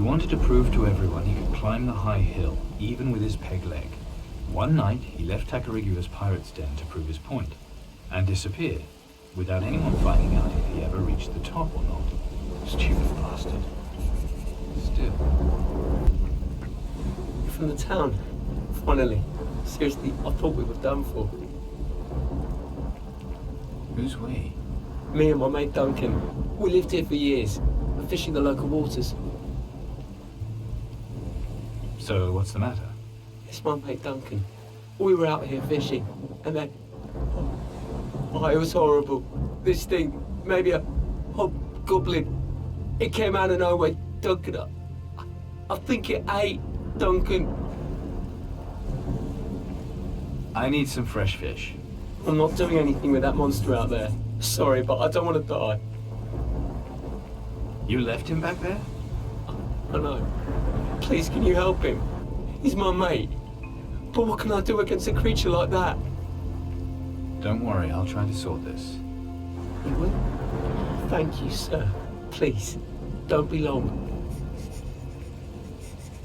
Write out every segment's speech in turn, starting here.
wanted to prove to everyone he could climb the high hill, even with his peg leg. One night, he left Tacarigua's pirate's den to prove his point, and disappeared, without anyone finding out if he ever reached the top or not. Stupid bastard. Still. You're from the town. Finally. Seriously, I thought we were done for. Who's we? Me and my mate Duncan. We lived here for years. We're fishing the local waters. So, what's the matter? It's my mate Duncan. We were out here fishing, and then... Oh, it was horrible. This thing, maybe a hobgoblin. It came out of nowhere, Duncan. I think it ate Duncan. I need some fresh fish. I'm not doing anything with that monster out there. Sorry, but I don't want to die. You left him back there? I know. Please, can you help him? He's my mate. But what can I do against a creature like that? Don't worry, I'll try to sort this. You will? Thank you, sir. Please, don't be long.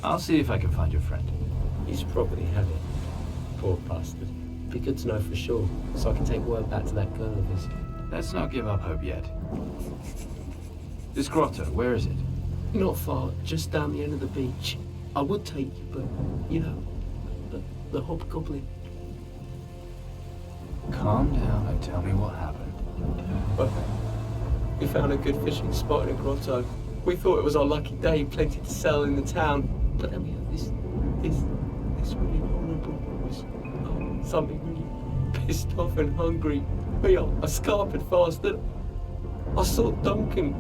I'll see if I can find your friend. He's probably had it. Poor bastard. Be good to know for sure, so I can take word back to that girl of his. Let's not give up hope yet. This grotto, where is it? Not far, just down the end of the beach. I would take you, but, you know, the hobgoblin. Calm down and tell me what happened. Well, we found a good fishing spot in a grotto. We thought it was our lucky day, plenty to sell in the town. But then we had this really horrible something really pissed off and hungry. I scarpered fast and I saw Duncan.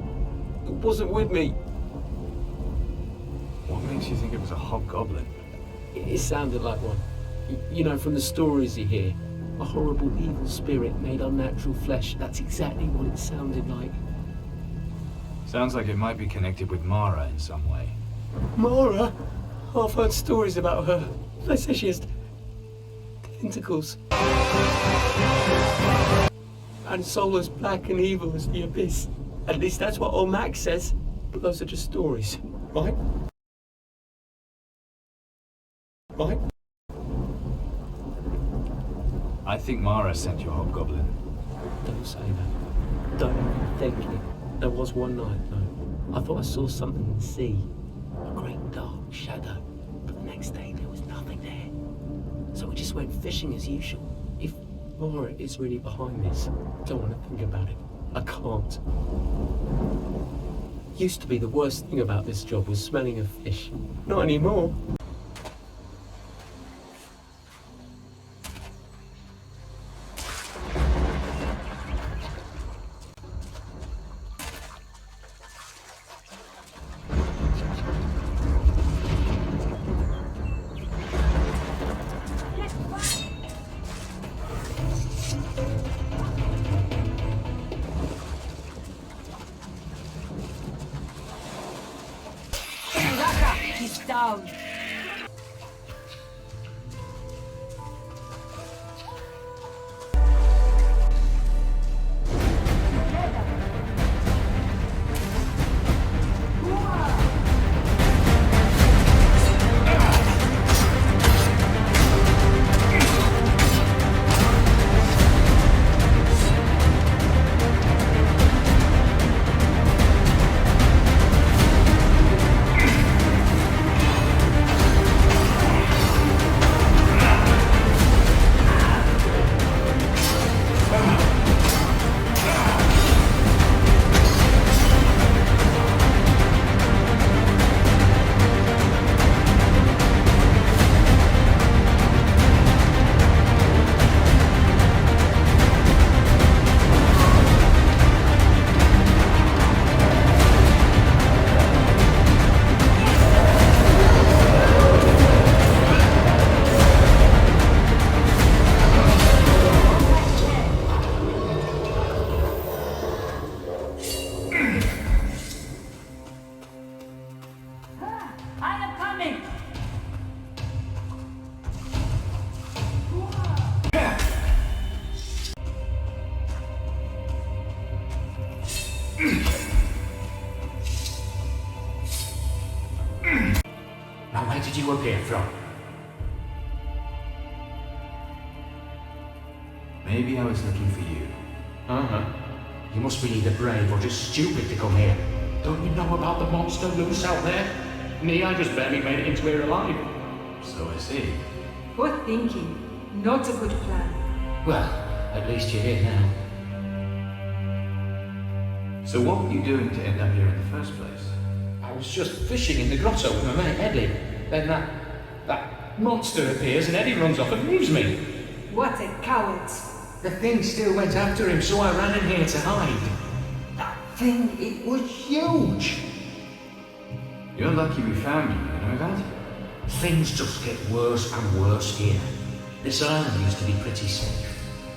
It wasn't with me. What makes you think it was a hobgoblin? It sounded like one. You know, from the stories you hear. A horrible evil spirit made unnatural flesh. That's exactly what it sounded like. Sounds like it might be connected with Mara in some way. Mara? I've heard stories about her. They say she has tentacles. And soul as black and evil as the abyss. At least that's what old Max says. But those are just stories, right? Right? I think Mara sent your hobgoblin. Don't say that. Don't think it. There was one night, though. I thought I saw something in the sea. A great dark shadow. But the next day, there was nothing there. So we just went fishing as usual. If Mara is really behind this, I don't want to think about it. I can't. Used to be the worst thing about this job was smelling of fish. Not anymore. He's down. did you appear from? Maybe I was looking for you. Uh-huh. You must be either brave or just stupid to come here. Don't you know about the monster loose out there? Me, I just barely made it into here alive. So I see. Poor thinking. Not a good plan. Well, at least you're here now. So what were you doing to end up here in the first place? I was just fishing in the grotto with my mate Eddie. Then that monster appears and Eddie runs off and leaves me. What a coward. The thing still went after him, so I ran in here to hide. That thing, it was huge. You're lucky we found you know that? Things just get worse and worse here. This island used to be pretty safe.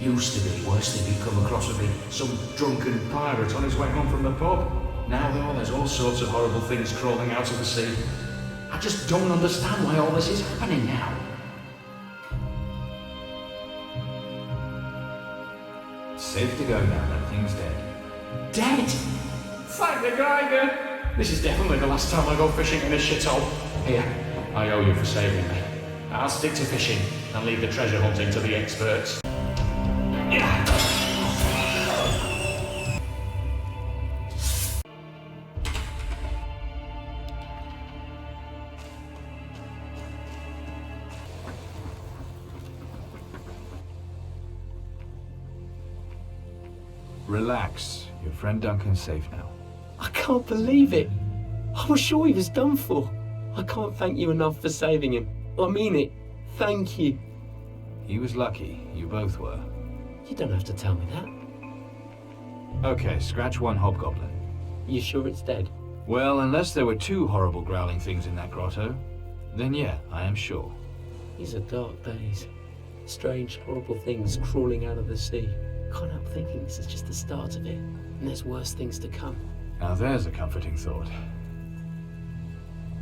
Used to be, worse than you'd come across would be some drunken pirate on his way home from the pub. Now though, there's all sorts of horrible things crawling out of the sea. I just don't understand why all this is happening now. Safe to go now, that thing's dead. Dead? Thank the Geiger! This is definitely the last time I go fishing in this shithole. Here, I owe you for saving me. I'll stick to fishing and leave the treasure hunting to the experts. Relax. Your friend Duncan's safe now. I can't believe it. I was sure he was done for. I can't thank you enough for saving him. I mean it. Thank you. He was lucky. You both were. You don't have to tell me that. Okay, scratch one hobgoblin. You sure it's dead? Well, unless there were two horrible growling things in that grotto, then yeah, I am sure. These are dark days. Strange, horrible things crawling out of the sea. Can't help thinking this is just the start of it, and there's worse things to come. Now there's a comforting thought.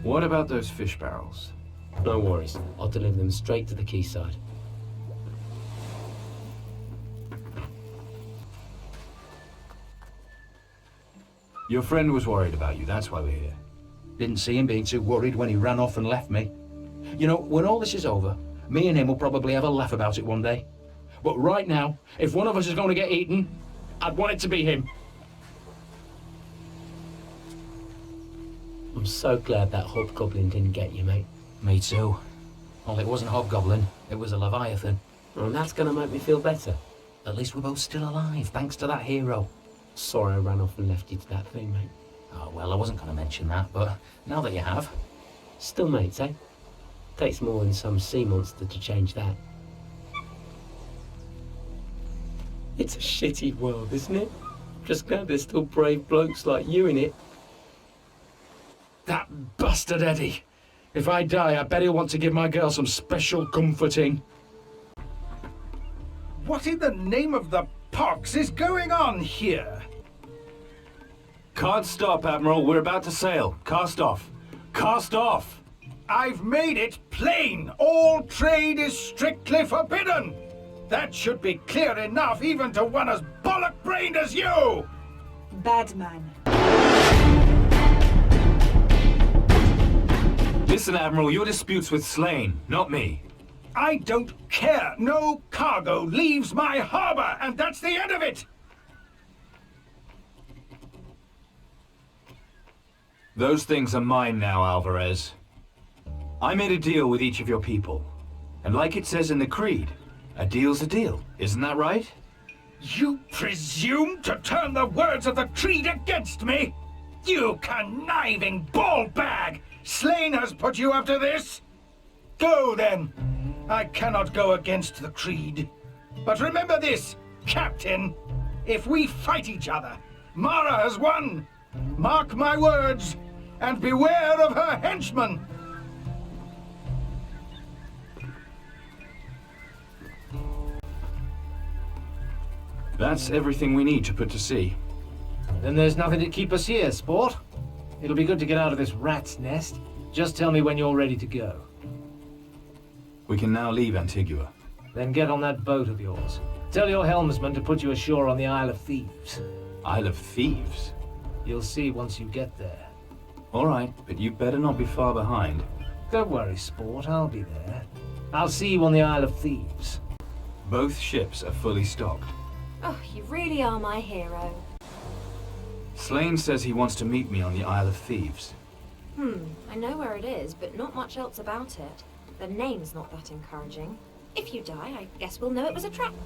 What about those fish barrels? No worries. I'll deliver them straight to the quayside. Your friend was worried about you, that's why we're here. Didn't see him being too worried when he ran off and left me. You know, when all this is over, me and him will probably have a laugh about it one day. But right now, if one of us is going to get eaten, I'd want it to be him. I'm so glad that hobgoblin didn't get you, mate. Me too. Only it wasn't a hobgoblin, it was a leviathan. Oh, and that's gonna make me feel better. At least we're both still alive, thanks to that hero. Sorry I ran off and left you to that thing, mate. Oh, well, I wasn't going to mention that, but now that you have. Still mates, eh? Takes more than some sea monster to change that. It's a shitty world, isn't it? Just glad there's still brave blokes like you in it. That bastard Eddie. If I die, I bet he'll want to give my girl some special comforting. What in the name of the pox is going on here? Can't stop, Admiral. We're about to sail. Cast off. Cast off! I've made it plain. All trade is strictly forbidden. That should be clear enough even to one as bollock-brained as you! Bad man. Listen, Admiral, your dispute's with Slane, not me. I don't care. No cargo leaves my harbor, and that's the end of it! Those things are mine now, Alvarez. I made a deal with each of your people. And like it says in the Creed, a deal's a deal. Isn't that right? You presume to turn the words of the Creed against me? You conniving ballbag! Slane has put you up to this? Go then. I cannot go against the Creed. But remember this, Captain. If we fight each other, Mara has won. Mark my words, and beware of her henchmen. That's everything we need to put to sea. Then there's nothing to keep us here, sport. It'll be good to get out of this rat's nest. Just tell me when you're ready to go. We can now leave Antigua. Then get on that boat of yours. Tell your helmsman to put you ashore on the Isle of Thieves. Isle of Thieves? You'll see once you get there. All right, but you better not be far behind. Don't worry, Sport, I'll be there. I'll see you on the Isle of Thieves. Both ships are fully stocked. Oh, you really are my hero. Slane says he wants to meet me on the Isle of Thieves. I know where it is, but not much else about it. The name's not that encouraging. If you die, I guess we'll know it was a trap.